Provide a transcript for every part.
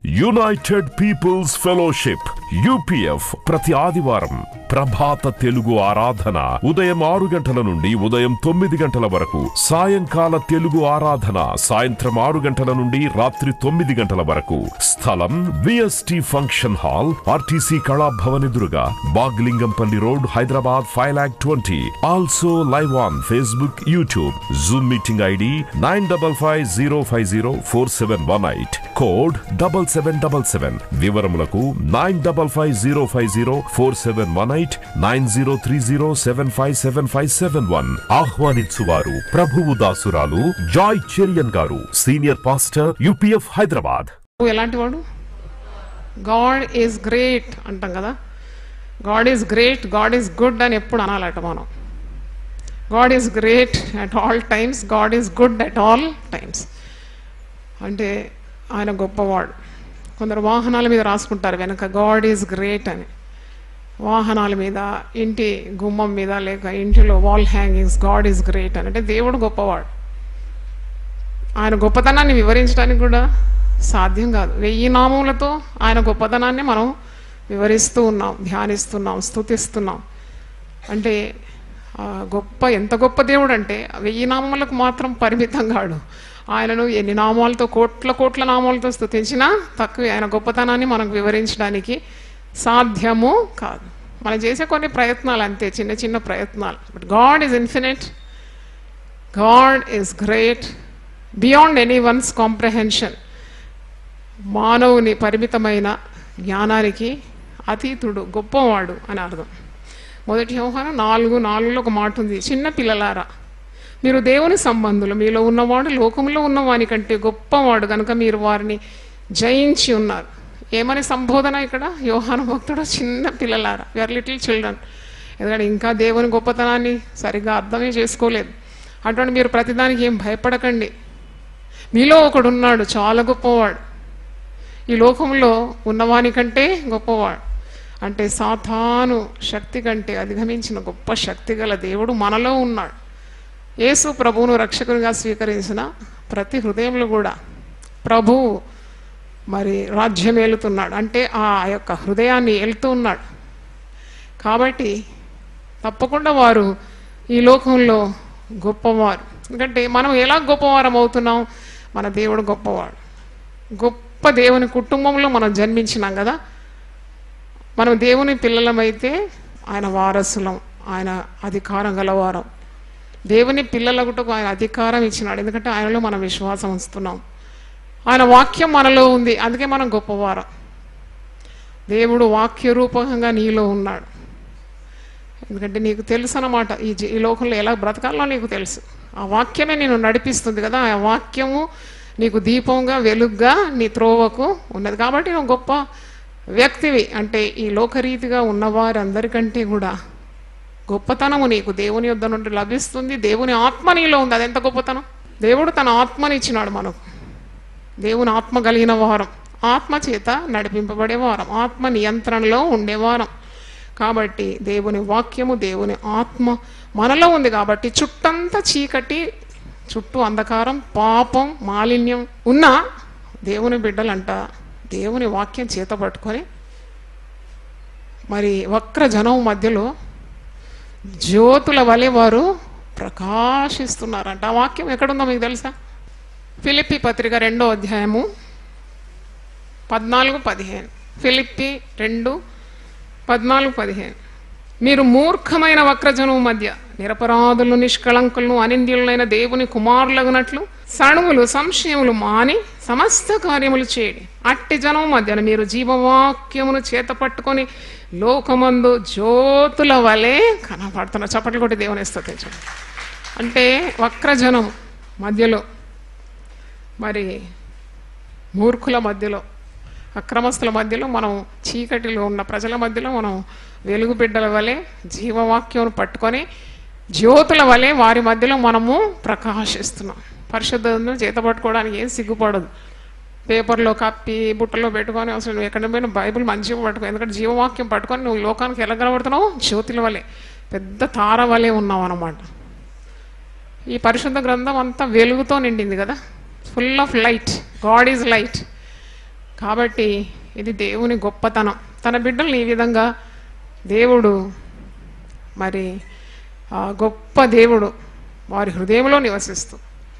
United peoples fellowship UPF ప్రతి ఆదివారం ప్రభాత తెలుగు ఆరాధన ఉదయం 6 గంటల నుండి ఉదయం 9 గంటల వరకు, సాయంకాల తెలుగు ఆరాధన సాయంత్రం 6 గంటల నుండి రాత్రి 9 గంటల వరకు. స్థలం VST function hall, RTC Kalabhavan ఎదురుగా, Baghlingampally road, Hyderabad 5,20,000. Also live on Facebook, YouTube. Zoom meeting ID 9550504718, code 7777. వివరములకు 9550504718, 9030757571. ఆహ్వానించువారు ప్రభువు దాసురాలు జాయ్ చెరియన్ గారు, సీనియర్ పాస్టర్, UPF హైదరాబాద్. ఎలాంటి వాడు? గాడ్ ఈజ్ గ్రేట్ అంటాం కదా. God is great, God is good అని ఎప్పుడు అనాలట మనం. God is great at all times, God is good at all times. అంటే ఆయన గొప్పవాడు. కొందరు వాహనాల మీద రాసుకుంటారు వెనక గాడ్ ఈజ్ గ్రేట్ అని. వాహనాల మీద, ఇంటి గుమ్మం మీద, లేక ఇంటిలో wall hangings God is great అని. అంటే దేవుడు గొప్పవాడు. ఆయన గొప్పతనాన్ని వివరించడానికి కూడా సాధ్యం కాదు. 1000 నామములతో ఆయన గొప్పతనాన్ని మనం వివరిస్తూ ఉన్నాం, ధ్యానిస్తున్నాం, స్తుతిస్తున్నాం. అంటే ఎంత గొప్ప దేవుడు అంటే 1000 నామములకు మాత్రం పరిమితం కాడు. ఆయనను ఎన్ని నామాలతో, కోట్ల నామాలతో స్తుతించినా తక్కువే. ఆయన గొప్పతనాన్ని మనకు వివరించడానికి సాధ్యము కాదు. మనం చేసే కొన్ని ప్రయత్నాలు అంతే, చిన్న చిన్న ప్రయత్నాలు. But God is infinite, God is great beyond anyone's comprehension. మానవుని పరిమితమైన జ్ఞానానికి అతీతుడు, గొప్పవాడు అని అర్థం. 1 యోహాను 4:4లో ఒక మాట ఉంది, చిన్న పిల్లలారా మీరు దేవుని సంబంధులు, మీలో ఉన్నవాడు లోకంలో ఉన్నవాని కంటే గొప్పవాడు కనుక మీరు వారిని జయించి ఉన్నారు. ఏమని సంబోధన ఇక్కడ? యోహాను భక్తుడు చిన్న పిల్లలారా, యూఆర్ లిటిల్ చిల్డ్రన్. ఎందుకంటే ఇంకా దేవుని గొప్పతనాన్ని సరిగ్గా అర్థమే చేసుకోలేదు. అటువంటి మీరు ప్రతిదానికి ఏం భయపడకండి. మీలో ఒకడున్నాడు చాలా గొప్పవాడు, ఈ లోకంలో ఉన్నవాని కంటే గొప్పవాడు. అంటే సాతాను శక్తి కంటే అధిగమించిన గొప్ప శక్తి గల దేవుడు మనలో ఉన్నాడు. యేసు ప్రభువును రక్షకునిగా స్వీకరించిన ప్రతి హృదయంలో కూడా ప్రభువు మరి రాజ్యం ఏలుతున్నాడు. అంటే ఆ యొక్క హృదయాన్ని ఏలుతూ ఉన్నాడు. కాబట్టి తప్పకుండా వారు ఈ లోకంలో గొప్పవారు. ఎందుకంటే మనం ఎలా గొప్పవారం అవుతున్నాం? మన దేవుడు గొప్పవాడు. గొప్ప దేవుని కుటుంబంలో మనం జన్మించినాం కదా. మనం దేవుని పిల్లలమైతే ఆయన వారసులం, ఆయన అధికారం గలవారం. దేవుని పిల్లలకు ఆయన అధికారం ఇచ్చినాడు, ఎందుకంటే ఆయనలో మనం విశ్వాసం ఉంచుతున్నాం. ఆయన వాక్యం మనలో ఉంది, అందుకే మనం గొప్పవారం. దేవుడు వాక్య రూపకంగా నీలో ఉన్నాడు. ఎందుకంటే నీకు తెలుసు అన్నమాట, ఈ లోకంలో ఎలా బ్రతకాలో నీకు తెలుసు. ఆ వాక్యమే నేను నడిపిస్తుంది కదా. ఆ వాక్యము నీకు దీపంగా, వెలుగ్గా నీ త్రోవకు ఉన్నది. కాబట్టి నువ్వు గొప్ప వ్యక్తివి. అంటే ఈ లోకరీతిగా ఉన్నవారందరికంటే కూడా గొప్పతనము నీకు దేవుని యొద్ద నుండి లభిస్తుంది. దేవుని ఆత్మ నీలో ఉంది. అదెంత గొప్పతనం! దేవుడు తన ఆత్మని ఇచ్చినాడు మనకు. దేవుని ఆత్మ కలిగిన వారం, ఆత్మ చేత నడిపింపబడేవారం, ఆత్మ నియంత్రణలో ఉండేవారం. కాబట్టి దేవుని వాక్యము, దేవుని ఆత్మ మనలో ఉంది. కాబట్టి చుట్టంతా చీకటి, చుట్టూ అంధకారం, పాపం, మాలిన్యం ఉన్న దేవుని బిడ్డలంట దేవుని వాక్యం చేత పట్టుకొని మరి వక్ర జనం మధ్యలో జ్యోతుల వలె వారు ప్రకాశిస్తున్నారంట. ఆ వాక్యం ఎక్కడుందో మీకు తెలుసా? ఫిలిప్పీ పత్రిక 2వ అధ్యాయము 14-15. ఫిలిప్పీ 2:14-15. మీరు మూర్ఖమైన వక్రజనం మధ్య నిరపరాధులు, నిష్కళంకులను, అనింద్యులైన దేవుని కుమారులగునట్లు సణువులు, సంశయములు మాని సమస్త కార్యములు చేయడి. అట్టి జనం మధ్యన మీరు జీవవాక్యమును చేత పట్టుకొని లోకమందు జ్యోతుల వలె కనపడుతున్నారు. చప్పట్లు కొట్టి దేవుని స్తుతించండి. అంటే వక్రజనం మధ్యలో, మరి మూర్ఖుల మధ్యలో, అక్రమస్తుల మధ్యలో, మనం చీకటిలో ఉన్న ప్రజల మధ్యలో మనం వెలుగు బిడ్డల వలె జీవవాక్యం పట్టుకొని జ్యోతుల వలె వారి మధ్యలో మనము ప్రకాశిస్తున్నాం. పరిశుద్ధతను చేత పట్టుకోవడానికి ఏం సిగ్గుపడదు. పేపర్లో కప్పి బుట్టలో పెట్టుకొని అసలు నువ్వు ఎక్కడ పోయినా బైబిల్ మంచిగా పట్టుకో. ఎందుకంటే జీవవాక్యం పట్టుకొని నువ్వు లోకానికి ఎలా కనబడుతున్నావు? జ్యోతుల వలె, పెద్ద తార వలె ఉన్నావు అన్నమాట. ఈ పరిశుద్ధ గ్రంథం అంతా వెలుగుతో నిండింది కదా, full of light. God is light. కాబట్టి ఇది దేవుని గొప్పతనం. తన బిడ్డల్ని ఈ విధంగా దేవుడు మరి గొప్ప దేవుడు వారి హృదయంలో నివసిస్తూ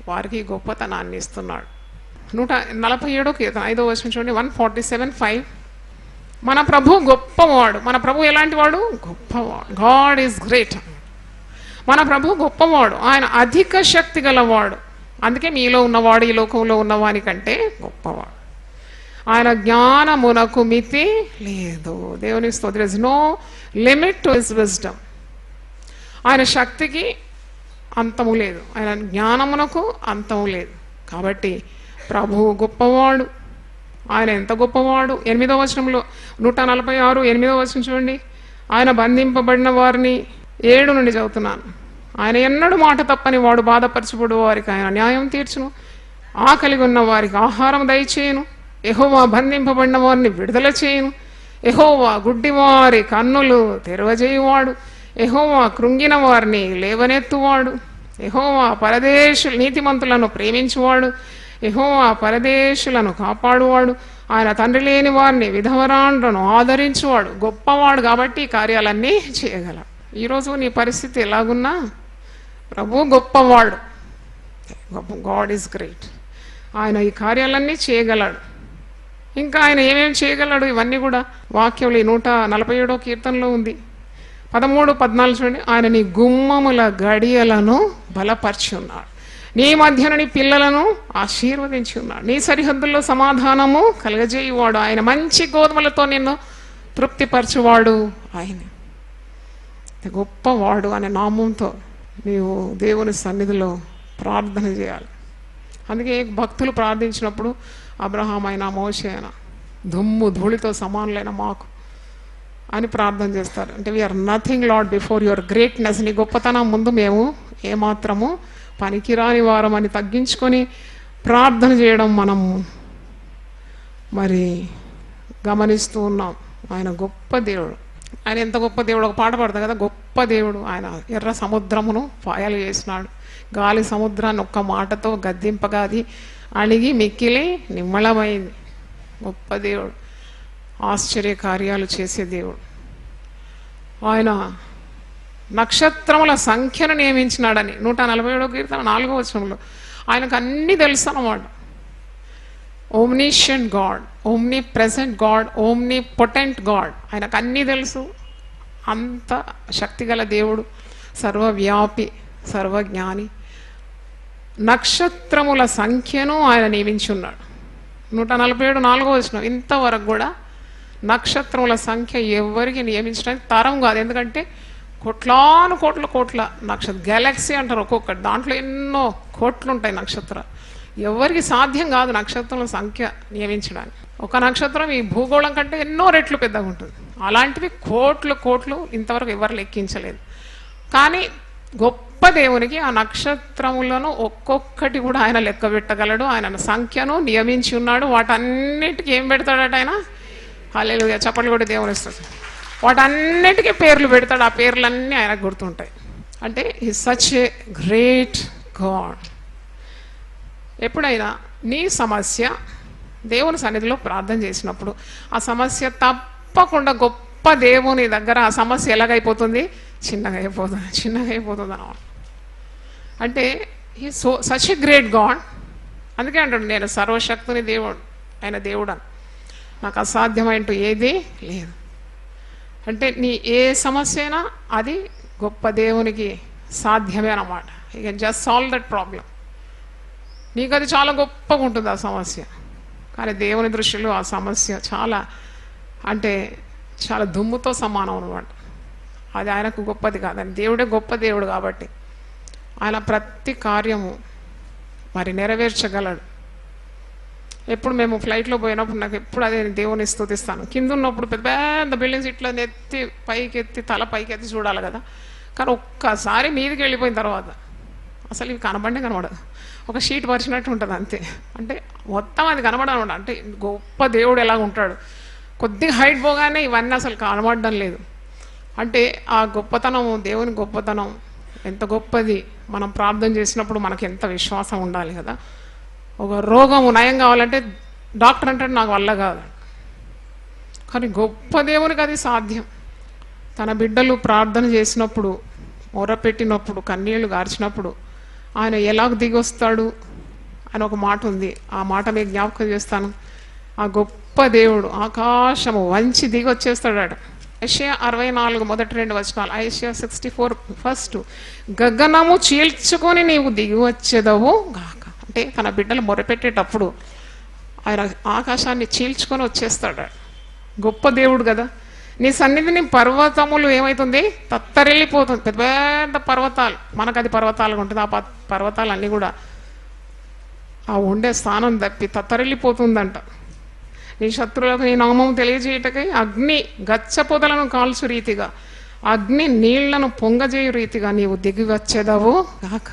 వారికి గొప్పతనాన్ని ఇస్తున్నాడు. 147 కీర్తన 5వ వచనం చూడండి. 147:5. మన ప్రభు గొప్పవాడు. మన ప్రభు ఎలాంటి వాడు? గొప్పవాడు. God is great. మన ప్రభు గొప్పవాడు, ఆయన అధిక శక్తి గలవాడు. అందుకే మీలో ఉన్నవాడు ఈ లోకంలో ఉన్నవాని కంటే గొప్పవాడు. ఆయన జ్ఞానమునకు మితి లేదు. దేవుని స్తోత్రం. There is no limit to his wisdom. ఆయన శక్తికి అంతము లేదు, ఆయన జ్ఞానమునకు అంతము లేదు. కాబట్టి ప్రభువు గొప్పవాడు. ఆయన ఎంత గొప్పవాడు. 8వ వచనంలో 146 8వ వచనం చూడండి. ఆయన బంధింపబడిన వారిని 7 నుండి చదువుతున్నాను. ఆయన ఎన్నడూ మాట తప్పని వాడు, బాధపరచబడు వారికి ఆయన న్యాయం తీర్చును, ఆకలిగా ఉన్న వారికి ఆహారం దయచేయును. యెహోవా బంధింపబడిన వారిని విడుదల చేయును. యెహోవా గుడ్డివారి కన్నులు తెరవజేయువాడు. యెహోవా కృంగిన వారిని లేవనెత్తువాడు. యెహోవా నీతిమంతులను ప్రేమించువాడు. యెహోవా పరదేశులను కాపాడువాడు. ఆయన తండ్రి లేని వారిని విధవరాండ్రను ఆదరించువాడు. గొప్పవాడు కాబట్టి ఈ కార్యాలన్నీ చేయగలడు. ఈరోజు నీ పరిస్థితి ఎలాగున్నా ప్రభు గొప్పవాడు. God is great. ఆయన ఈ కార్యాలన్నీ చేయగలడు. ఇంకా ఆయన ఏమేమి చేయగలడు ఇవన్నీ కూడా వాక్యంలో ఈ 147వ కీర్తనలో ఉంది. 13, 14 చూడండి. ఆయన నీ గుమ్మముల గడియలను బలపరిచి ఉన్నాడు. నీ మధ్యన నీ పిల్లలను ఆశీర్వదించి ఉన్నాడు. నీ సరిహద్దుల్లో సమాధానము కలగజేయువాడు. ఆయన మంచి గోధుమలతో నిన్ను తృప్తిపరచువాడు. ఆయన గొప్పవాడు అనే నామంతో నీవు దేవుని సన్నిధిలో ప్రార్థన చేయాలి. అందుకే భక్తులు ప్రార్థించినప్పుడు అబ్రహాం అయినా మోషే అయినా దుమ్ము ధూళితో సమానులైన మాకు అని ప్రార్థన చేస్తారు. అంటే we are nothing lord before your greatness. నీ గొప్పతనం ముందు మేము ఏమాత్రము పనికిరాని వారం అని తగ్గించుకొని ప్రార్థన చేయడం మనం మరి గమనిస్తూ ఉన్నాం. ఆయన గొప్ప దేవుడు. ఆయన ఎంత గొప్ప దేవుడు. ఒక పాట పాడతాం కదా, గొప్ప దేవుడు. ఆయన ఎర్ర సముద్రమును పాయలు చేసినాడు. గాలి సముద్రాన్ని ఒక్క మాటతో గద్దింపగా అది అణిగి మిక్కిలి నిమ్మళమైంది. గొప్ప దేవుడు, ఆశ్చర్య కార్యాలు చేసే దేవుడు. ఆయన నక్షత్రముల సంఖ్యను నియమించినాడని 147వ కీర్తన 4వ వచనంలో. ఆయనకు అన్నీ తెలుసు అన్నమాట. Omniscient god, omnipresent god, omnipotent god. ఆయనకు అన్నీ తెలుసు. అంత శక్తిగల దేవుడు, సర్వవ్యాపి, సర్వజ్ఞాని. నక్షత్రముల సంఖ్యను ఆయన నియమించి ఉన్నాడు. 147 4వ వచనం. ఇంతవరకు కూడా నక్షత్రముల సంఖ్య ఎవరికి నియమించడానికి తరం కాదు. ఎందుకంటే కోట్లాను కోట్ల నక్షత్ర గెలాక్సీ అంటారు ఒక్కొక్కటి. దాంట్లో ఎన్నో కోట్లు ఉంటాయి నక్షత్రాలు. ఎవరికి సాధ్యం కాదు నక్షత్రాల సంఖ్య నియమించడానికి. ఒక నక్షత్రం ఈ భూగోళం కంటే ఎన్నో రెట్లు పెద్దగా ఉంటుంది. అలాంటివి కోట్లు ఇంతవరకు ఎవరు లెక్కించలేదు. కానీ గొప్ప దేవునికి ఆ నక్షత్రములను ఒక్కొక్కటి కూడా ఆయన లెక్క పెట్టగలడు. ఆయన సంఖ్యను నియమించి ఉన్నాడు. వాటన్నిటికీ ఏం పెడతాడట ఆయన? హల్లెలూయా, చప్పట్లు కూడా దేవుని ఇస్తాడు. వాటన్నిటికీ పేర్లు పెడతాడు. ఆ పేర్లన్నీ ఆయనకు గుర్తుంటాయి. అంటే హి సచ్ ఏ గ్రేట్ గాడ్. ఎప్పుడైనా నీ సమస్య దేవుని సన్నిధిలో ప్రార్థన చేసినప్పుడు ఆ సమస్య తప్పకుండా గొప్ప దేవుని దగ్గర ఆ సమస్య ఎలాగైపోతుంది? చిన్నగా అయిపోతుంది అన్నమాట. అంటే he such a great God. అందుకే అంటాడు, నేను సర్వశక్తుని దేవుడు, ఆయన దేవుడు అని, నాకు అసాధ్యమైనట్టు ఏదీ లేదు. అంటే నీ ఏ సమస్య అయినా అది గొప్ప దేవునికి సాధ్యమే అన్నమాట. You can just solve that problem. నీకు అది చాలా గొప్పగా ఉంటుంది ఆ సమస్య. కానీ దేవుని దృష్టిలో ఆ సమస్య చాలా దుమ్ముతో సమానం అన్నమాట. అది ఆయనకు గొప్పది కాదని. దేవుడే గొప్ప దేవుడు కాబట్టి ఆయన ప్రతి కార్యము మరి నెరవేర్చగలడు. ఎప్పుడు మేము ఫ్లైట్లో పోయినప్పుడు నాకు ఎప్పుడు అదే దేవుని స్తుతిస్తాను. కింద ఉన్నప్పుడు పెద్ద పెద్ద బిల్డింగ్స్ ఇట్లా తల పైకెత్తి చూడాలి కదా. కానీ ఒక్కసారి మీదికి వెళ్ళిపోయిన తర్వాత అసలు ఇవి కనబడదు. ఒక షీట్ పరిచినట్టు ఉంటుంది అంతే. అంటే మొత్తం అది కనబడనమాట. అంటే గొప్ప దేవుడు ఎలాగ ఉంటాడు. కొద్దిగా హైట్ పోగానే ఇవన్నీ అసలు కనబడడం లేదు. అంటే ఆ గొప్పతనం, దేవుని గొప్పతనం ఎంత గొప్పది. మనం ప్రార్థన చేసినప్పుడు మనకు ఎంత విశ్వాసం ఉండాలి కదా. ఒక రోగము నయం కావాలంటే డాక్టర్ అంటాడు నాకు వల్ల కాదు, కానీ గొప్ప దేవునికి అది సాధ్యం. తన బిడ్డలు ప్రార్థన చేసినప్పుడు, మొరపెట్టినప్పుడు, కన్నీళ్లు గార్చినప్పుడు ఆయన ఎలాగ దిగొస్తాడు అని ఒక మాట ఉంది. ఆ మాట మీకు జ్ఞాపకం చేస్తాను. ఆ గొప్ప దేవుడు ఆకాశము వంచి దిగొచ్చేస్తాడు. యెషయా 64 మొదటి 2 వచనాలు. యెషయా 64 ఫస్ట్, గగనము చీల్చుకొని నీవు దిగి వచ్చేదవు గాక. అంటే తన బిడ్డలు మొరపెట్టేటప్పుడు ఆయన ఆకాశాన్ని చీల్చుకొని వచ్చేస్తాడు. గొప్ప దేవుడు కదా. నీ సన్నిధిని పర్వతములు ఏమవుతుంది, తత్తరెళ్ళిపోతుంది. పెద్ద పెద్ద పర్వతాలు, మనకు అది పర్వతాలుగా ఉంటుంది. ఆ పర్వతాలన్నీ కూడా ఆ ఉండే స్థానం తప్పి తత్తరెళ్ళిపోతుందంట. నీ శత్రువులకు నీ నామం తెలియజేయటకై అగ్ని గచ్చ పొదలను కాల్చు రీతిగా, అగ్ని నీళ్లను పొంగజేయు రీతిగా నీవు దిగి వచ్చేదవు గాక.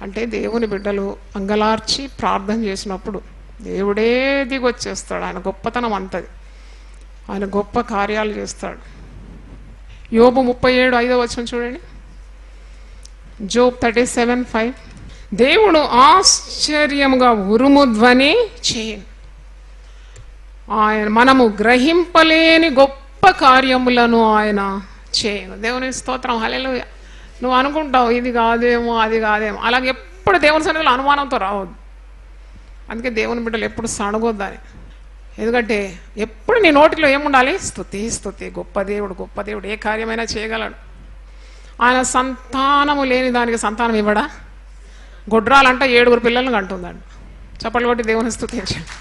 అంటే దేవుని బిడ్డలు అంగలార్చి ప్రార్థన చేసినప్పుడు దేవుడే దిగి వచ్చేస్తాడు. ఆయన గొప్పతనం అంతది. ఆయన గొప్ప కార్యాలు చేస్తాడు. యోబు 37:5 చూడండి. జోబ్ 37:5, దేవుడు ఆశ్చర్యముగా ఉరుము ధ్వని చేయను, ఆయన మనము గ్రహింపలేని గొప్ప కార్యములను ఆయన చేయను. దేవుని స్తోత్రం, హల్లెలూయా. నువ్వు అనుకుంటావు ఇది కాదేమో అది కాదేమో, అలాగే ఎప్పుడు దేవుని సన్నిధిలో అనుమానంతో రావద్దు. అందుకే దేవుని బిడ్డలు ఎప్పుడు సణగొద్దని. ఎందుకంటే ఎప్పుడు నీ నోటిలో ఏముండాలి, స్తుతి స్తుతి, గొప్ప దేవుడు గొప్ప దేవుడు, ఏ కార్యమైనా చేయగలడు. ఆయన సంతానము లేని దానికి సంతానం ఇవ్వడా? గొడ్రాలంట 7 పిల్లలను కంటుందండి. చప్పట్లు కొట్టి దేవుని స్తుతించండి.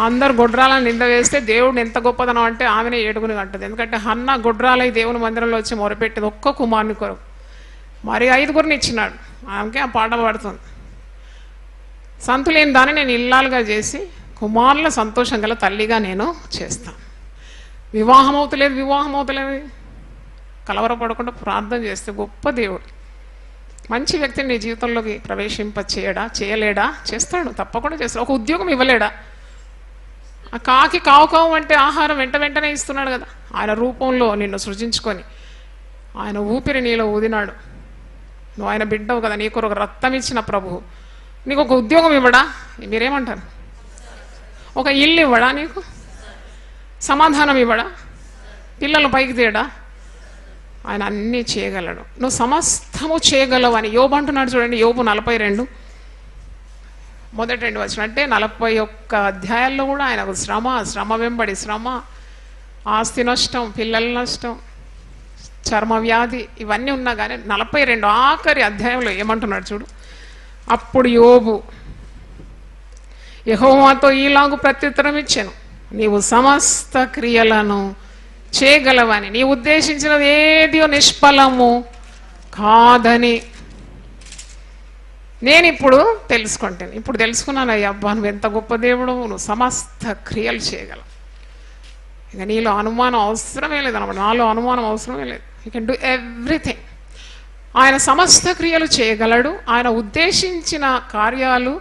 అందరు గొడ్రాలను నింద వేస్తే దేవుడిని ఎంత గొప్పదనం అంటే ఆమెనే 7 కంటుంది. ఎందుకంటే హన్న గొడ్రాలై దేవుని మందిరంలో వచ్చి మొరపెట్టేది ఒక్క కుమారుని కొరకు, మరి 5 ఇచ్చినాడు. ఆమెకే ఆ పాట పాడుతుంది. సంతులేని దాన్ని నేను ఇల్లాలుగా చేసి కుమారుల సంతోషం గల తల్లిగా నేను చేస్తాను. వివాహం అవుతలేదు, కలవరపడకుండా ప్రార్థన చేస్తే గొప్ప దేవుడు మంచి వ్యక్తిని నీ జీవితంలోకి చేయలేడా? చేస్తాడు, తప్పకుండా చేస్తాడు. ఒక ఉద్యోగం ఇవ్వలేడా? ఆ కాకి కావు అంటే ఆహారం వెంటనే ఇస్తున్నాడు కదా. ఆయన రూపంలో నిన్ను సృజించుకొని ఆయన ఊపిరి నీలో ఊదినాడు. నువ్వు ఆయన బిడ్డవు కదా, నీకు ఒక రక్తం ఇచ్చిన ప్రభువు నీకు ఒక ఉద్యోగం ఇవ్వడా? మీరేమంటారు? ఒక ఇల్లు ఇవ్వడా? నీకు సమాధానం ఇవ్వడా? పిల్లలు పైకి తీయడా? ఆయన అన్నీ చేయగలడు. నువ్వు సమస్తము చేయగలవు అని యోబు అంటున్నాడు. చూడండి, యోబు 42 మొదటి 2 వచనం. అంటే 41 అధ్యాయాల్లో కూడా ఆయనకు శ్రమ వెంబడి శ్రమ, ఆస్తి నష్టం, పిల్లల నష్టం, చర్మ వ్యాధి ఇవన్నీ ఉన్నా కానీ 42 ఆఖరి అధ్యాయంలో ఏమంటున్నాడు చూడు. అప్పుడు యోబు యెహోవాతో ఈలాగు ప్రత్యుత్తరం ఇచ్చాను, నీవు సమస్త క్రియలను చేయగలవని, నీ ఉద్దేశించినది ఏదియో నిష్ఫలము కాదని నేను ఇప్పుడు తెలుసుకుంటాను. ఇప్పుడు తెలుసుకున్నాను, అయ్యబ్బా నువ్వు ఎంత గొప్ప దేవుడు, నువ్వు సమస్త క్రియలు చేయగలవు. ఇక నీలో అనుమానం అవసరమే లేదు అన్నమాట. నాలో అనుమానం అవసరమే లేదు. You can do everything. ఆయన సమస్త క్రియలు చేయగలడు. ఆయన ఉద్దేశించిన కార్యాలు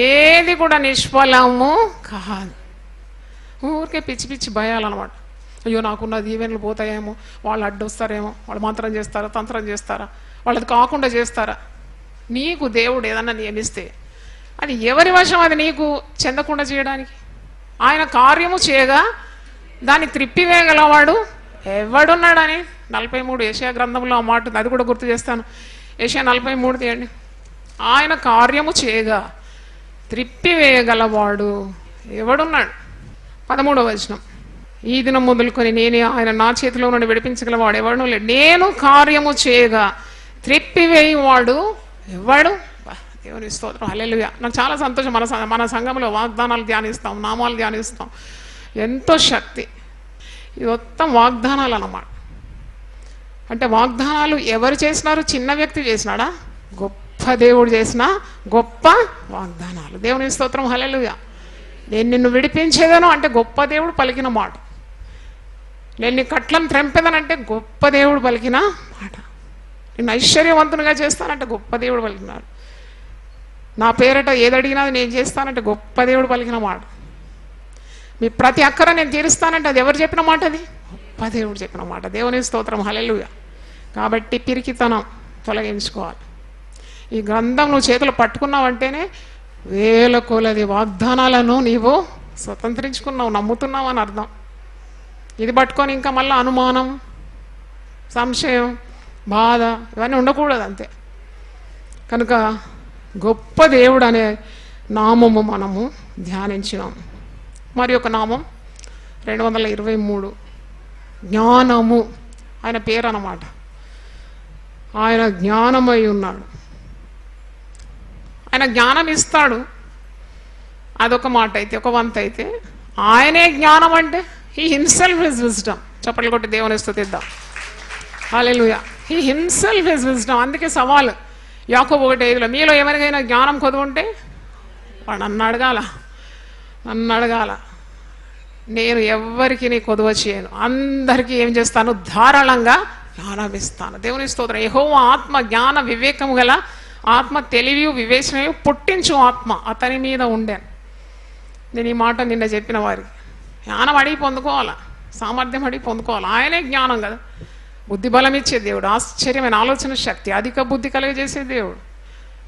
ఏది కూడా నిష్ఫలము కాదు. ఊరికే పిచ్చి పిచ్చి భయాలన్నమాట. అయ్యో నాకున్న దీవెనలు పోతాయేమో, వాళ్ళు అడ్డొస్తారేమో, వాళ్ళు మంత్రం చేస్తారా, తంత్రం చేస్తారా, వాళ్ళది కాకుండా చేస్తారా. నీకు దేవుడు ఏదన్నా నియమిస్తే అది ఎవరి వశం? అది నీకు చెందకుండా చేయడానికి. ఆయన కార్యము చేయగా దాన్ని త్రిప్పివేయగలవాడు ఎవడున్నాడని 43 యెషయా గ్రంథంలో ఆ మాట ఉంది. అది కూడా గుర్తు చేస్తాను. యెషయా 43 తీయండి. ఆయన కార్యము చేయగా త్రిప్పివేయగలవాడు ఎవడున్నాడు? 13వ వచనం. ఈ దినం మొదలుకొని నేనే ఆయన నా చేతిలో నుండి విడిపించగలవాడు ఎవడు లేడు. నేను కార్యము చేయగా త్రిప్పివేయవాడు ఎవడు? దేవుని స్తోత్రం, హల్లెలూయా. నాకు చాలా సంతోషం. మన సంఘంలో వాగ్దానాలు ధ్యానిస్తాం, నామాలు ధ్యానిస్తాం. ఎంతో శక్తి. ఇది మొత్తం వాగ్దానాలు అన్నమాట. అంటే వాగ్దానాలు ఎవరు చేసినారు? చిన్న వ్యక్తి చేసినాడా? గొప్ప దేవుడు చేసిన గొప్ప వాగ్దానాలు. దేవుని స్తోత్రం, హల్లెలూయా. నేను నిన్ను విడిపించేదను అంటే గొప్ప దేవుడు పలికిన మాట. నేను నీ కట్లను త్రెంపేదనంటే గొప్ప దేవుడు పలికిన మాట. నిన్ను ఐశ్వర్యవంతునిగా చేస్తానంటే గొప్ప దేవుడు పలికినాడు. నా పేరట ఏదడిగినా నేను చేస్తానంటే గొప్ప దేవుడు పలికిన మాట. మీ ప్రతి అక్కర నేను తీరుస్తానంటే అది ఎవరు చెప్పిన మాట? అది గొప్ప దేవుడు చెప్పిన మాట. దేవుని స్తోత్రం, హల్లెలూయా. కాబట్టి పిరికితనం తొలగించుకోవాలి. ఈ గ్రంథం నువ్వు చేతులు పట్టుకున్నావంటేనే వేల కొలది వాగ్దానాలను నీవు స్వతంత్రించుకున్నావు, నమ్ముతున్నావు అని అర్థం. ఇది పట్టుకొని ఇంకా మళ్ళీ అనుమానం, సంశయం, బాధ ఇవన్నీ ఉండకూడదు అంతే. కనుక గొప్ప దేవుడు అనే నామము మనము ధ్యానించినాం. మరి ఒక నామం 223 జ్ఞానము, ఆయన పేరు అన్నమాట. ఆయన జ్ఞానమై ఉన్నాడు, ఆయన జ్ఞానం ఇస్తాడు. అదొక మాట అయితే, ఒక వంత అయితే. ఆయనే జ్ఞానం అంటే హీ హిమ్సెల్ఫ్ ఇస్ విజ్డమ్. చప్పట్లు కొట్టి దేవుని స్తుతిద్దాం. Hallelujah. He himself is wisdom. అందుకే సవాలు యాకోబు 1:5 మీలో ఎవరికైనా జ్ఞానం కొదువుంటే వాడు నన్ను అడగాల. నేను ఎవ్వరికి నీ కొదువ చేయను, అందరికీ ఏం చేస్తాను, ధారాళంగా జ్ఞానం ఇస్తాను. దేవుని స్తోత్రం. యెహోవా ఆత్మ జ్ఞాన వివేకము గల ఆత్మ, తెలివి వివేచన పుట్టించు ఆత్మ అతని మీద ఉండాను. నేను ఈ మాట నిన్న చెప్పిన వారికి, జ్ఞానం అడిగి పొందుకోవాలా, సామర్థ్యం అడిగి పొందుకోవాలి. ఆయనే జ్ఞానం కదా. బుద్ధి బలం ఇచ్చే దేవుడు, ఆశ్చర్యమైన ఆలోచన శక్తి, అధిక బుద్ధి కలుగజేసే దేవుడు,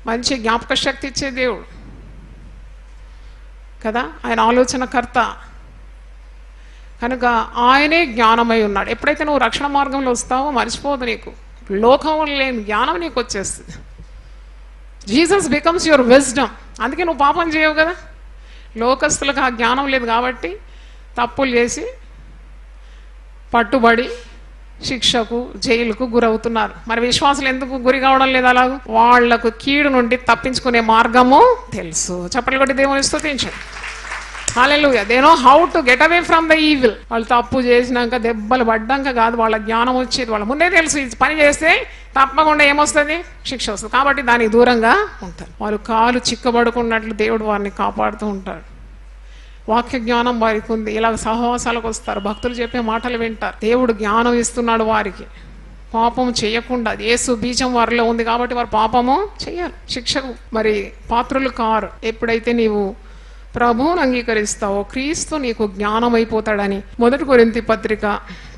మంచి జ్ఞాపక శక్తి ఇచ్చే దేవుడు కదా. ఆయన ఆలోచనకర్త. కనుక ఆయనే జ్ఞానమై ఉన్నాడు. ఎప్పుడైతే నువ్వు రక్షణ మార్గంలో వస్తావో మర్చిపోదు, నీకు లోకంలో లేని జ్ఞానం నీకు వచ్చేస్తుంది. Jesus becomes your wisdom. అందుకే నువ్వు పాపం చేయవు కదా. లోకస్తులకు ఆ జ్ఞానం లేదు కాబట్టి తప్పులు చేసి పట్టుబడి శిక్షకు, జైలుకు గురవుతున్నారు. మరి విశ్వాసులు ఎందుకు గురి కావడం లేదు? అలాగూ వాళ్లకు కీడు నుండి తప్పించుకునే మార్గము తెలుసు. చప్పట్లు కొట్టి దేవుని స్తుతించండి. Hallelujah. They know how to get away from the evil. వాళ్ళు తప్పు చేసినాక, దెబ్బలు పడ్డాక కాదు, వాళ్ళ జ్ఞానం వచ్చేది. వాళ్ళ ముందే తెలుసు, ఈ పని చేస్తే తప్పకుండా ఏమొస్తుంది, శిక్ష వస్తుంది. కాబట్టి దానికి దూరంగా ఉంటారు. వాళ్ళు కాలు చిక్కబడుకున్నట్లు దేవుడు వారిని కాపాడుతూ ఉంటాడు. వాక్య జ్ఞానం వారికి ఉంది. ఇలా సహవాసాలకు వస్తారు, భక్తులు చెప్పే మాటలు వింటారు. దేవుడు జ్ఞానం ఇస్తున్నాడు వారికి, పాపము చేయకుండా. యేసు బీజం వారిలో ఉంది కాబట్టి వారు పాపము చెయ్యరు, శిక్షకు మరి పాత్రులు కారు. ఎప్పుడైతే నీవు ప్రభువును అంగీకరిస్తావో క్రీస్తు నీకు జ్ఞానం అయిపోతాడని 1 కొరింథీ పత్రిక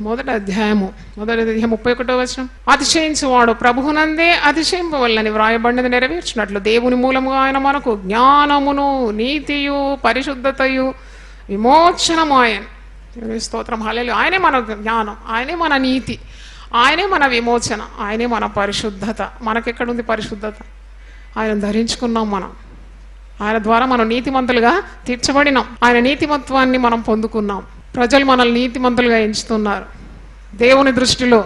1వ అధ్యాయము 31వ వచనం. అతిశయించువాడు ప్రభువునందే అతిశయింపవలెనని వ్రాయబడినది నెరవేర్చినట్లు దేవుని మూలముగా ఆయన మనకు జ్ఞానమును, నీతియు, పరిశుద్ధతయు, విమోచనము ఆయన. స్తోత్రం. హల్లెలూయా. ఆయనే మన జ్ఞానం, ఆయనే మన నీతి, ఆయనే మన విమోచన, ఆయనే మన పరిశుద్ధత. మనకెక్కడుంది పరిశుద్ధత? ఆయన ధరించుకున్నాం మనం. ఆయన ద్వారా మనం నీతిమంతులుగా తీర్చబడినాం. ఆయన నీతిమత్వాన్ని మనం పొందుకున్నాం. ప్రజలు మనల్ని నీతిమంతులుగా ఎంచుతున్నారు దేవుని దృష్టిలో.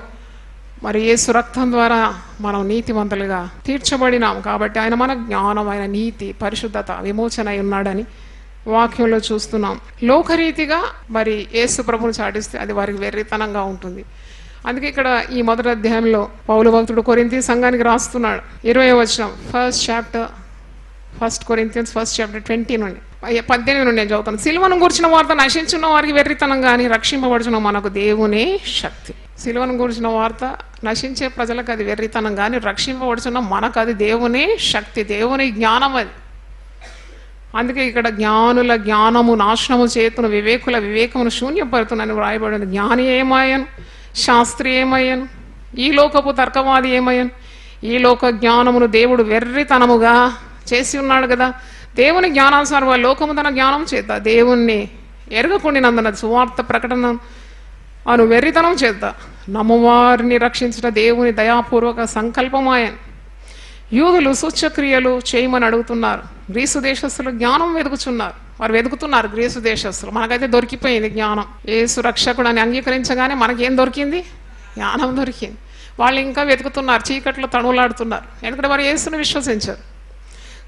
మరి యేసు రక్తం ద్వారా మనం నీతిమంతులుగా తీర్చబడినాం. కాబట్టి ఆయన మన జ్ఞానం, ఆయన నీతి, పరిశుద్ధత, విమోచన అయి ఉన్నాడని వాక్యంలో చూస్తున్నాం. లోకరీతిగా మరి యేసు ప్రభువును చాటిస్తే అది వారికి వెర్రితనంగా ఉంటుంది. అందుకే ఇక్కడ ఈ 1వ అధ్యాయంలో పౌలు భక్తుడు కొరింథీ సంఘానికి రాస్తున్నాడు. 20వ వచనం, 1st chapter 1 Corinthians 1st chapter 20 నుండి 18 నుండి నేను చదువుతాను. సిలువను గూర్చిన వార్త నశించున్న వారికి వెర్రితనం కానీ, రక్షింపబడుచున్న మనకు దేవుని శక్తి. సిలువను గూర్చిన వార్త నశించే ప్రజలకు అది వెర్రితనం కానీ, రక్షింపబడుచున్న మనకు అది దేవుని శక్తి, దేవుని జ్ఞానం అది. అందుకే ఇక్కడ జ్ఞానుల జ్ఞానము నాశనము చేతును, వివేకుల వివేకమును శూన్యపరుతునని వ్రాయబడింది. జ్ఞాని ఏమయ్యను, శాస్త్రి ఏమయ్యను, ఈ లోకపు తర్కవాది ఏమయ్యను? ఈ లోక జ్ఞానమును దేవుడు వెర్రితనముగా చేసి ఉన్నాడు కదా. దేవుని జ్ఞానానుసారం లోకము తన జ్ఞానం చేత దేవుణ్ణి ఎరగకుండినందున సువార్త ప్రకటన అను వెర్రితనం చేత నమ్మవారిని రక్షించిన దేవుని దయాపూర్వక సంకల్పమాయన్. యూదులు సూచ్యక్రియలు చేయమని అడుగుతున్నారు, గ్రీసు దేశస్తులు జ్ఞానం వెతుకుతున్నారు. వారు వెతుకుతున్నారు గ్రీసు దేశస్తులు. మనకైతే దొరికిపోయింది జ్ఞానం. యేసు రక్షకుడు అని అంగీకరించగానే మనకేం దొరికింది? జ్ఞానం దొరికింది. వాళ్ళు ఇంకా వెతుకుతున్నారు, చీకట్లో తణులాడుతున్నారు. ఎందుకంటే వారు యేసును విశ్వసించారు.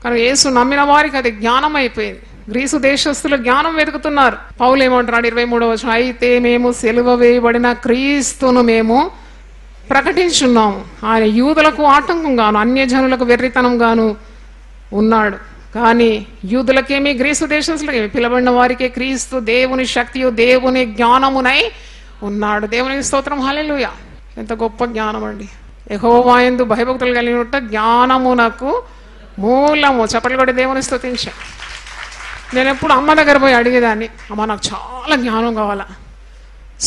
కానీ యేసు నమ్మిన వారికి అది జ్ఞానం అయిపోయింది. గ్రీసు దేశస్తులు జ్ఞానం వెతుకుతున్నారు. పౌలు ఏమంటున్నాడు 23వ వచనం, అయితే మేము సిలువ వేయబడిన క్రీస్తును మేము ప్రకటించున్నాము. ఆయన యూదులకు ఆటంకంగాను, అన్యజనులకు వెర్రితనంగాను ఉన్నాడు. కానీ యూదులకేమి, గ్రీసు దేశస్తులకేమి, పిలబడిన వారికే క్రీస్తు దేవుని శక్తియు, దేవుని జ్ఞానమునై ఉన్నాడు. దేవునికి స్తోత్రం. హల్లెలూయా. ఎంత గొప్ప జ్ఞానం అండి. యెహోవా యందు భయభక్తులు కలిగి ఉంటే జ్ఞానమునకు మూలము. చప్పట్లు కొట్టి దేవుని స్తుతించా. నేను ఎప్పుడు అమ్మ దగ్గర పోయి అడిగేదాన్ని, అమ్మ నాకు చాలా జ్ఞానం కావాలా.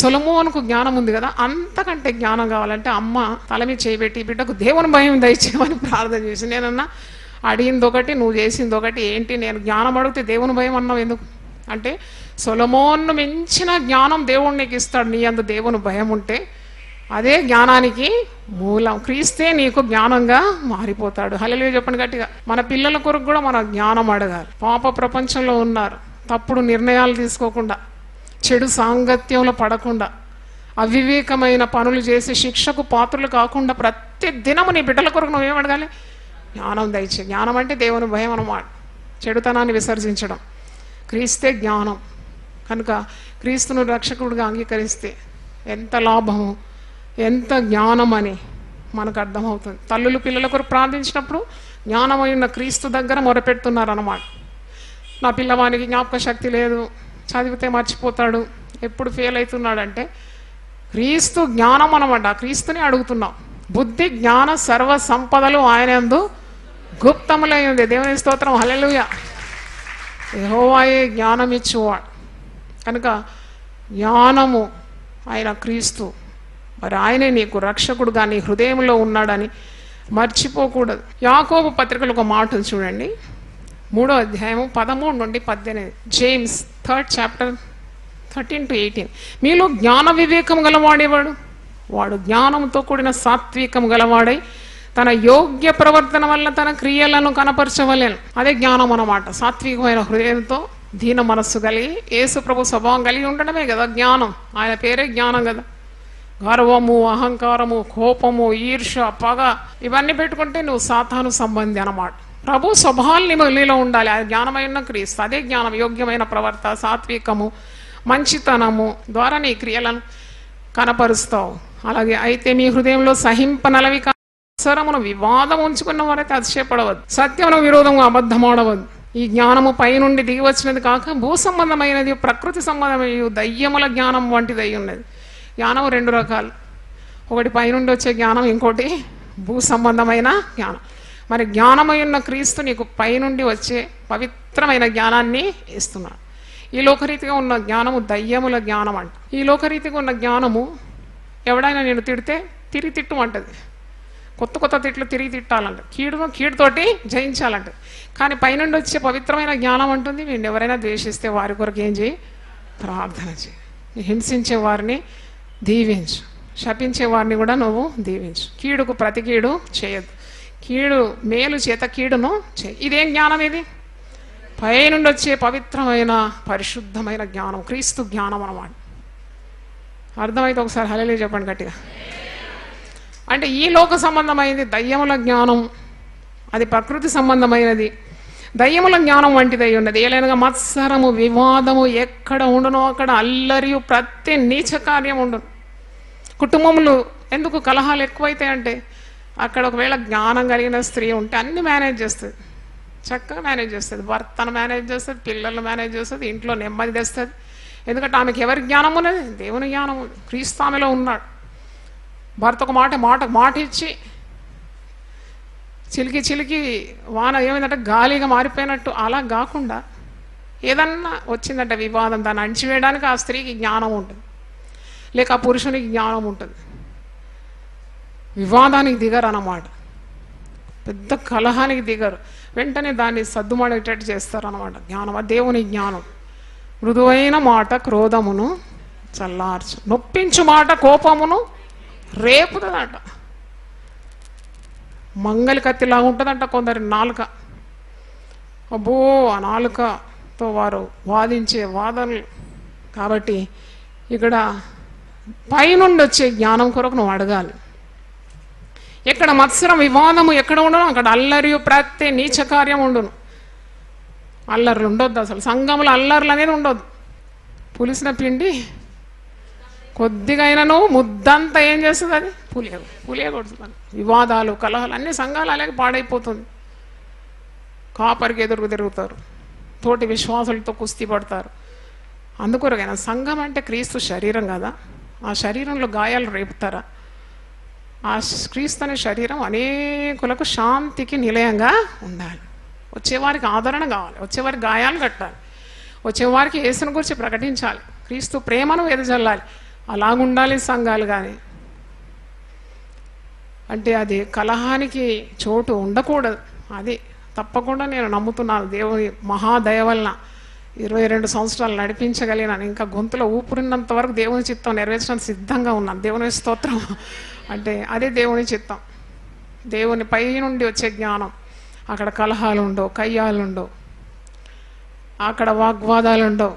సొలొమోనుకు జ్ఞానం ఉంది కదా, అంతకంటే జ్ఞానం కావాలంటే అమ్మ తల మీద చేయబెట్టి బిడ్డకు దేవుని భయం దయచేయమని ప్రార్థన చేసి, నేనన్నా అడిగింది ఒకటి, నువ్వు చేసింది ఒకటి. ఏంటి నేను జ్ఞానం అడిగితే దేవుని భయం అన్నావు ఎందుకు? అంటే సొలొమోన్ను మించిన జ్ఞానం దేవుడు నీకు ఇస్తాడు. నీ యందు దేవుని భయం ఉంటే అదే జ్ఞానానికి మూలం. క్రీస్తే నీకు జ్ఞానంగా మారిపోతాడు. హల్లెలూయా చెప్పండి గట్టిగా. మన పిల్లల కొరకు కూడా మన జ్ఞానం అడగాలి. పాప ప్రపంచంలో ఉన్నారు, తప్పుడు నిర్ణయాలు తీసుకోకుండా, చెడు సాంగత్యంలో పడకుండా, అవివేకమైన పనులు చేసి శిక్షకు పాత్రలు కాకుండా ప్రతి దినము నీ బిడ్డల కొరకు నువ్వేం అడగాలి? జ్ఞానం దయచే. జ్ఞానం అంటే దేవుని భయం అన్నమాట, చెడుతనాన్ని విసర్జించడం. క్రీస్తే జ్ఞానం కనుక క్రీస్తును రక్షకుడిగా అంగీకరిస్తే ఎంత లాభము, ఎంత జ్ఞానం అని మనకు అర్థమవుతుంది. తల్లులు పిల్లల కొరకు ప్రార్థించినప్పుడు జ్ఞానమైన క్రీస్తు దగ్గర మొరపెడుతున్నారు అన్నమాట. నా పిల్లవానికి జ్ఞాపక శక్తి లేదు, చదివితే మర్చిపోతాడు, ఎప్పుడు ఫెయిల్ అవుతున్నాడంటే క్రీస్తు జ్ఞానం అన్నమాట. క్రీస్తుని అడుగుతున్నాం. బుద్ధి జ్ఞాన సర్వ సంపదలు ఆయన యందు గుప్తములై ఉంది. దేవుని స్తోత్రం, హల్లెలూయా. యెహోవాయే జ్ఞానం ఇచ్చేవాడు కనుక జ్ఞానము ఆయన క్రీస్తు, మరి ఆయనే నీకు రక్షకుడుగా నీ హృదయంలో ఉన్నాడని మర్చిపోకూడదు. యాకోబు పత్రికలో ఒక మాట ఉంది చూడండి, 3వ అధ్యాయము 13 నుండి 18. James 3rd chapter 13 to 18. మీలో జ్ఞాన వివేకం గలవాడేవాడు, వాడు జ్ఞానంతో కూడిన సాత్వికం గలవాడై తన యోగ్య ప్రవర్తన వల్ల తన క్రియలను కనపరచవలేను. అదే జ్ఞానం అన్నమాట. సాత్వికమైన హృదయంతో దీన మనస్సు కలిగి యేసు ప్రభు స్వభావం కలిగి ఉండడమే కదా జ్ఞానం. ఆయన పేరే జ్ఞానం కదా. గర్వము, అహంకారము, కోపము, ఈర్ష, పగ ఇవన్నీ పెట్టుకుంటే నువ్వు సాతాను సంబంధి అన్నమాట. ప్రభు స్వభావాలు నీలో ఉండాలి. అది జ్ఞానమైన క్రీస్తు. అదే జ్ఞానం. యోగ్యమైన ప్రవర్తన, సాత్వికము, మంచితనము ద్వారా నీ క్రియలను కనపరుస్తావు. అలాగే అయితే మీ హృదయంలో సహింపనలవి అవసరమును వివాదం ఉంచుకున్న వారైతే అతిశయపడవద్దు, సత్యమును విరోధము అబద్ధమాడవద్దు. ఈ జ్ఞానము పైనుండి దిగి వచ్చినది కాక భూ సంబంధమైనది, ప్రకృతి సంబంధమైన దయ్యముల జ్ఞానం వంటిది అయి ఉన్నది. జ్ఞానం 2 రకాలు, ఒకటి పైనుండి వచ్చే జ్ఞానం, ఇంకోటి భూ సంబంధమైన జ్ఞానం. మరి జ్ఞానమై ఉన్న క్రీస్తు నీకు పైనుండి వచ్చే పవిత్రమైన జ్ఞానాన్ని ఇస్తున్నాడు. ఈ లోకరీతిగా ఉన్న జ్ఞానము దయ్యముల జ్ఞానం అంట. ఈ లోకరీతిగా ఉన్న జ్ఞానము ఎవడైనా నేను తిడితే తిరిగి తిట్టమంటది, కొత్త కొత్త తిట్లు తిరిగి తిట్టాలంట, కీడుతోటి జయించాలంట. కానీ పైనుండి వచ్చే పవిత్రమైన జ్ఞానం అంటుంది, వీడిని ఎవరైనా ద్వేషిస్తే వారి కొరకు ఏం చేయి? ప్రార్థన చేయి. హింసించే వారిని దీవించు, శపించే వారిని కూడా నువ్వు దీవించు. కీడుకు ప్రతి కీడు చేయదు, కీడు మేలు చేత కీడును చేయి. ఇదేం జ్ఞానం? ఇది పైనుండి వచ్చే పవిత్రమైన పరిశుద్ధమైన జ్ఞానం, క్రీస్తు జ్ఞానం అన్నమాట. అర్థమైతే ఒకసారి హల్లెలూయా చెప్పండి గట్టిగా. అంటే ఈ లోక సంబంధమైనది దయ్యముల జ్ఞానం, అది ప్రకృతి సంబంధమైనది. దయ్యముల జ్ఞానం వంటిదై ఉన్నది. ఏలైనగా మత్సరము, వివాదము ఎక్కడ ఉండునో అక్కడ అల్లరియు ప్రతి నీచ కార్యం ఉండును. కుటుంబములు ఎందుకు కలహాలు ఎక్కువైతాయంటే అక్కడ ఒకవేళ జ్ఞానం కలిగిన స్త్రీ ఉంటే అన్ని మేనేజ్ చేస్తుంది, చక్కగా మేనేజ్ చేస్తుంది. భర్తను మేనేజ్ చేస్తుంది, పిల్లలను మేనేజ్ చేస్తుంది, ఇంట్లో నెమ్మది తెస్తుంది. ఎందుకంటే ఆమెకి ఎవరి జ్ఞానం ఉన్నది? దేవుని జ్ఞానం ఉంది. క్రీస్తు ఆమెలో ఉన్నాడు. భర్త ఒక మాట ఇచ్చి చిలికి వాన ఏమైందంటే గాలిగా మారిపోయినట్టు అలా కాకుండా ఏదన్నా వచ్చిందంటే వివాదం, దాన్ని అణిచివేయడానికి ఆ స్త్రీకి జ్ఞానం ఉంటుంది, లేక ఆ పురుషునికి జ్ఞానం ఉంటుంది. వివాదానికి దిగరు అన్నమాట, పెద్ద కలహానికి దిగరు, వెంటనే దాన్ని సద్దుమడేటట్టు చేస్తారు అన్నమాట. జ్ఞానం, దేవుని జ్ఞానం. మృదువైన మాట క్రోధమును చల్లార్చు, నొప్పించు మాట కోపమును రేపుతుందట. మంగలి కత్తిలా ఉంటుందంట కొందరి నాలుక. అబ్బో, ఆ నాలుకతో వారు వాదించే వాదనలు. కాబట్టి ఇక్కడ పైనుండి వచ్చే జ్ఞానం కొరకు నువ్వు అడగాలి. ఎక్కడ మత్సరం, వివాదము ఎక్కడ ఉండను అక్కడ అల్లరియు ప్రతి నీచ కార్యం ఉండును. అల్లర్లు ఉండొద్దు అసలు. సంఘంలో అల్లర్లు అనేది ఉండొద్దు. పులిసిన పిండి కొద్దిగా అయినను ముద్దంతా ఏం చేస్తుంది? అది పులియ కొడుతుంది. వివాదాలు, కలహాలు అన్ని సంఘాలు అలాగే పాడైపోతుంది. కాపరికి ఎదురుకు తిరుగుతారు, తోటి విశ్వాసులతో కుస్తీ పడతారు. అందుకొరకైనా సంఘం అంటే క్రీస్తు శరీరం కదా, ఆ శరీరంలో గాయాలు రేపుతారా? ఆ క్రీస్తు అనే శరీరం అనేకులకు శాంతికి నిలయంగా ఉండాలి. వచ్చేవారికి ఆదరణ కావాలి, వచ్చేవారికి గాయాలు కట్టాలి, వచ్చేవారికి యేసుని గురించి ప్రకటించాలి, క్రీస్తు ప్రేమను వెదజల్లాలి. అలాగుండాలి సంఘాలు. కానీ అంటే అది కలహానికి చోటు ఉండకూడదు. అది తప్పకుండా నేను నమ్ముతున్నాను. దేవుని మహాదయ వలన 22 సంవత్సరాలు నడిపించగలిగినాను. ఇంకా గొంతులో ఊపిరినంత వరకు దేవుని చిత్తం నెరవేర్చడానికి సిద్ధంగా ఉన్నాను. దేవుని స్తోత్రం. అంటే అదే దేవుని చిత్తం. దేవుని పై నుండి వచ్చే జ్ఞానం. అక్కడ కలహాలు ఉండవు, కయ్యాలు ఉండవు, అక్కడ వాగ్వాదాలు ఉండవు,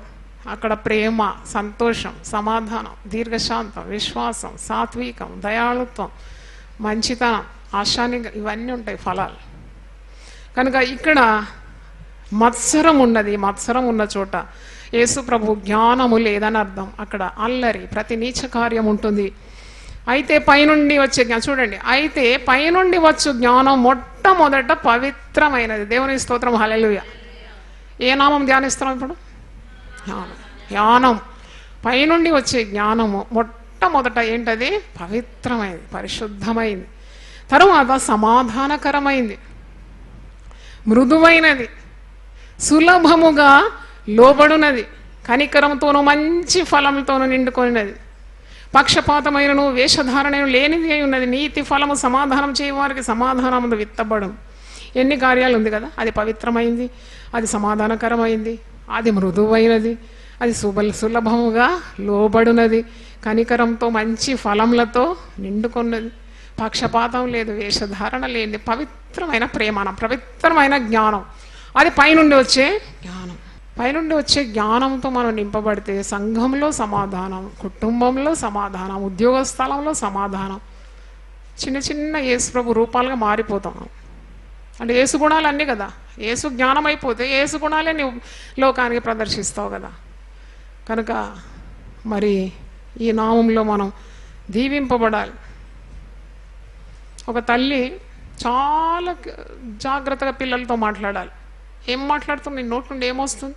అక్కడ ప్రేమ, సంతోషం, సమాధానం, దీర్ఘశాంతం, విశ్వాసం, సాత్వికం, దయాళుత్వం, మంచితనం, ఆశానిగా ఇవన్నీ ఉంటాయి ఫలాలు. కనుక ఇక్కడ మత్సరం ఉన్నది. మత్సరం ఉన్న చోట యేసు ప్రభు జ్ఞానము లేదని అర్థం. అక్కడ అల్లరి, ప్రతి నీచ కార్యం ఉంటుంది. అయితే పైనుండి వచ్చే జ్ఞానం చూడండి. అయితే పైనుండి వచ్చు జ్ఞానం మొట్టమొదట పవిత్రమైనది. దేవుని స్తోత్రం. హల్లెలూయా. ఏ నామం ధ్యానిస్తున్నాం ఇప్పుడు? జ్ఞానం. జ్ఞానం పైనుండి వచ్చే జ్ఞానము మొట్టమొదట ఏంటది? పవిత్రమైంది, పరిశుద్ధమైంది. తరువాత సమాధానకరమైంది, మృదువైనది, సులభముగా లోబడునది, కనికరంతోనూ మంచి ఫలంతోనూ నిండుకొనినది, పక్షపాతమైనను వేషధారణను లేనిది అయి ఉన్నది, నీతి ఫలము సమాధానం చేయవారికి సమాధానము విత్తబడం. ఎన్ని కార్యాలు ఉంది కదా. అది పవిత్రమైంది, అది సమాధానకరమైంది, అది మృదువైనది, అది సులభముగా లోబడునది, కనికరంతో మంచి ఫలములతో నిండుకొన్నది, పక్షపాతం లేదు, వేషధారణ లేనిది, పవిత్రమైన ప్రేమ, పవిత్రమైన జ్ఞానం. అది పైనుండి వచ్చే జ్ఞానం. పైనుండి వచ్చే జ్ఞానంతో మనం నింపబడితే సంఘంలో సమాధానం, కుటుంబంలో సమాధానం, ఉద్యోగ స్థలంలో సమాధానం, చిన్న చిన్న యేసు ప్రభు రూపాలుగా మారిపోతాం. అంటే యేసు గుణాలు అన్నీ కదా. యేసు జ్ఞానం అయిపోతే యేసు గుణాలే నువ్వు లోకానికి ప్రదర్శిస్తావు కదా. కనుక మరి ఈ నామంలో మనం దీవింపబడాలి. ఒక తల్లి చాలా జాగ్రత్తగా పిల్లలతో మాట్లాడాలి. ఏం మాట్లాడుతుంది? నీ నోటి నుండి ఏమొస్తుంది?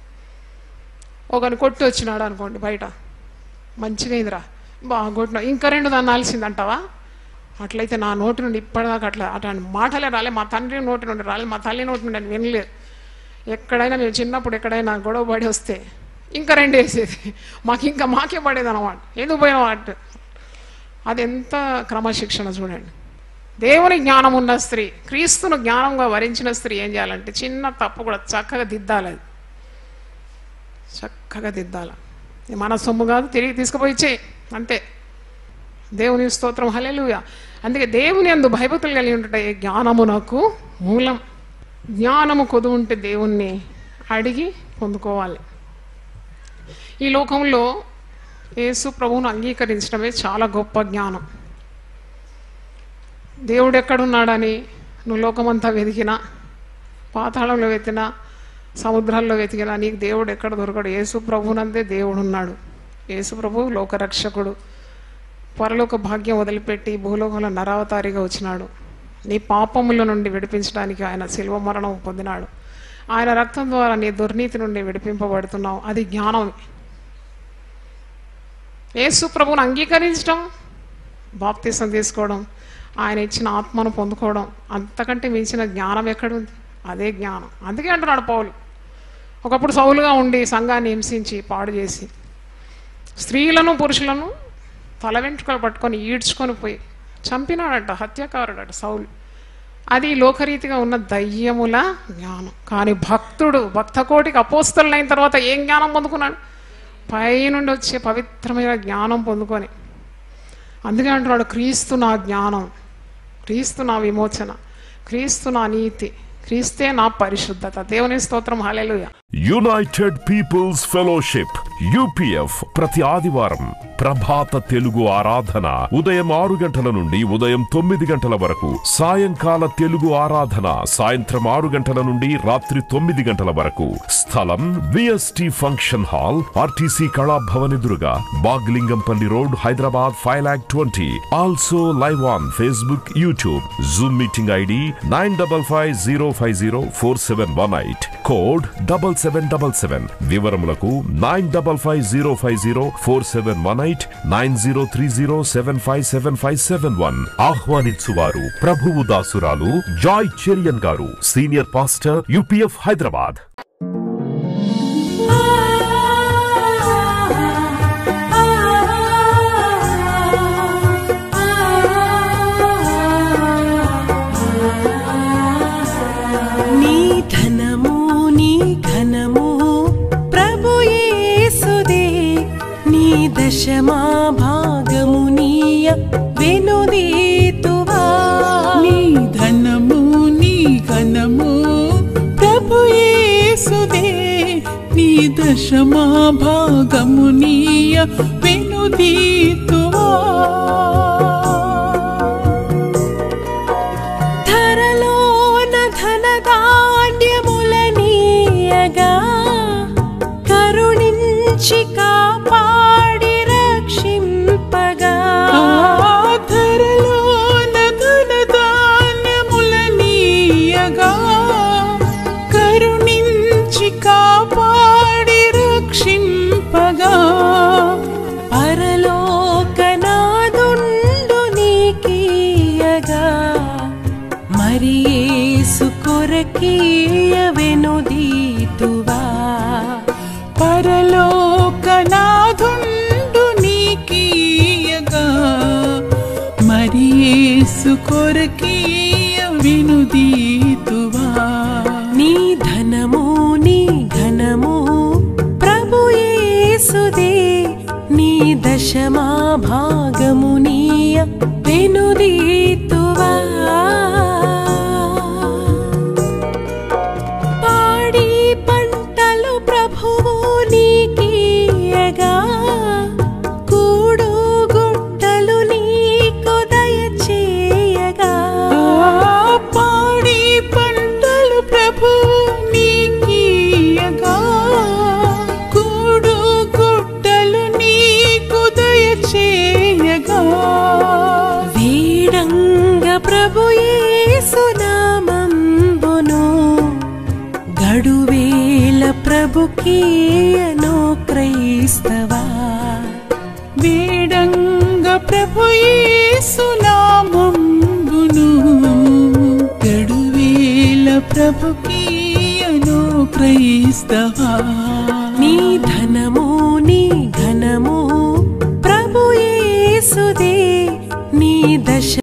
ఒకని కొట్టి వచ్చినాడు అనుకోండి బయట, మంచిగా ఇదిరా బాగా కొట్టినా, ఇంకా 2 దన్నాల్సింది అంటావా? అట్లయితే నా నోటి నుండి ఇప్పటిదాకా అట్లాంటి మాటలే రాలే, మా తండ్రి నోటి నుండి రాలే, మా తల్లి నోటి నుండి అని వినలేదు. ఎక్కడైనా మేము చిన్నప్పుడు ఎక్కడైనా గొడవ పడి వస్తే ఇంకా 2 వేసేది, మాకే పడేది అనమాట. ఎందుకు పోయిన వాటి. అది ఎంత క్రమశిక్షణ చూడండి. దేవుని జ్ఞానం ఉన్న స్త్రీ, క్రీస్తును జ్ఞానంగా వరించిన స్త్రీ ఏం చేయాలంటే చిన్న తప్పు కూడా చక్కగా దిద్దాలి. అది చక్కగా దిద్దాలి. మన సొమ్ము కాదు, తిరిగి తీసుకుపోయి ఇచ్చేయి అంతే. దేవుని స్తోత్రం. హల్లెలూయా. అందుకే దేవుని యందు భయభక్తులు కలిగి ఉంటే జ్ఞానమునకు మూలం. జ్ఞానము కొదువు ఉంటే దేవుణ్ణి అడిగి పొందుకోవాలి. ఈ లోకంలో యేసు ప్రభువును అంగీకరించడమే చాలా గొప్ప జ్ఞానం. దేవుడు ఎక్కడున్నాడని నువ్వు లోకమంతా వెతికినా, పాతాళంలో వెతికినా, సముద్రాల్లో వెతికినా నీకు దేవుడు ఎక్కడ దొరకడు. యేసు ప్రభువునందే దేవుడు ఉన్నాడు. యేసు ప్రభువు లోకరక్షకుడు. పరలోక భాగ్యం వదిలిపెట్టి భూలోకంలో నరావతారిగా వచ్చినాడు. నీ పాపముల నుండి విడిపించడానికి ఆయన శిలువ మరణం పొందినాడు. ఆయన రక్తం ద్వారా నీ దుర్నీతి నుండి విడిపింపబడుతున్నావు. అది జ్ఞానం. యేసు ప్రభువును అంగీకరించడం, బాప్తిసం తీసుకోవడం, ఆయన ఇచ్చిన ఆత్మను పొందుకోవడం, అంతకంటే మించిన జ్ఞానం ఎక్కడుంది? అదే జ్ఞానం. అందుకే అంటున్నాడు పౌలు, ఒకప్పుడు సౌలుగా ఉండి సంఘాన్ని హింసించి పాడు చేసి స్త్రీలను పురుషులను తల వెంట్రుకలు పట్టుకొని ఈడ్చుకొని పోయి చంపినాడట, హత్యాకారుడట సౌలు. అది లోకరీతిగా ఉన్న దయ్యముల జ్ఞానం. కానీ భక్తుడు భక్తకోటికి అపోస్తలులైన తర్వాత ఏం జ్ఞానం పొందుకున్నాడు? పైనుండి వచ్చే పవిత్రమైన జ్ఞానం పొందుకొని. అందుకే అంటున్నాడు, క్రీస్తు నా జ్ఞానం, క్రీస్తు నా విమోచన, క్రీస్తు నా నీతి, క్రీస్తే నా పరిశుద్ధత. దేవుని స్తోత్రం. హల్లెలూయా. యునైటెడ్ పీపుల్స్ ఫెలోషిప్ UPF ప్రతి ఆదివారం ప్రభాత తెలుగు ఆరాధన ఉదయం 6 గంటల నుండి ఉదయం 9 గంటల వరకు, సాయంకాల తెలుగు ఆరాధన సాయంత్రం 6 గంటల నుండి రాత్రి 9 గంటల వరకు. స్థలం VST function hall, RTC Kalabhavan ఎదురుగా, Baghlingampally road, Hyderabad 5,20,000. Also live on Facebook, YouTube. Zoom meeting ID 9550504718, code 7777. వివరములకు 9550504718, 9030757571. ఆహ్వానించువారు ప్రభువు దాసురాలు జాయ్ చెరియన్ గారు, సీనియర్ పాస్టర్, UPF హైదరాబాద్. నీ ధనము నీ ఘనము ప్రభు దశమా భాగమునీయ వెనుదీతువా నీ ధనము నీ ఘనము ప్రభు యేసుదే నీ దశమా భాగమునీయ వెనుదీతువా ధరలోన ధనధాన్యములనీయగా కరుణించి కాపాడి రక్షింపగా ధరలోన ధనధాన్యములనీయగా కరుణించి కాపాడి రక్షింపగా పరలోకనాదుండు నీకీయగా మరి యేసు కొరకీయ వెనుదీతువా పరలోకనాథుండు నీకీయగా మరి యేసు కొరకీయ వెనుదీతువా నీ ధనము నీ ఘనము ప్రభు యేసుదే నీ దశమా భాగమునీయ వెనుదీతువా పాడి పంటలు ప్రభువు నీకీయగా కూడు గుట్టలు నీకు దయచేయగా పాడి పంటలు ప్రభు నీకీయగా కూడు గుట్టలు నీకు దయచేయగా వీడంగ ప్రభు యేసు నామంబును గడువేల ప్రభుకీయను క్రైస్తవా వేడంగ ప్రభు యేసు నామంబును గడువేల ప్రభుకీయను క్రైస్తవా నీ ధనము నీ ఘనము ప్రభు యేసుదే నీ దశ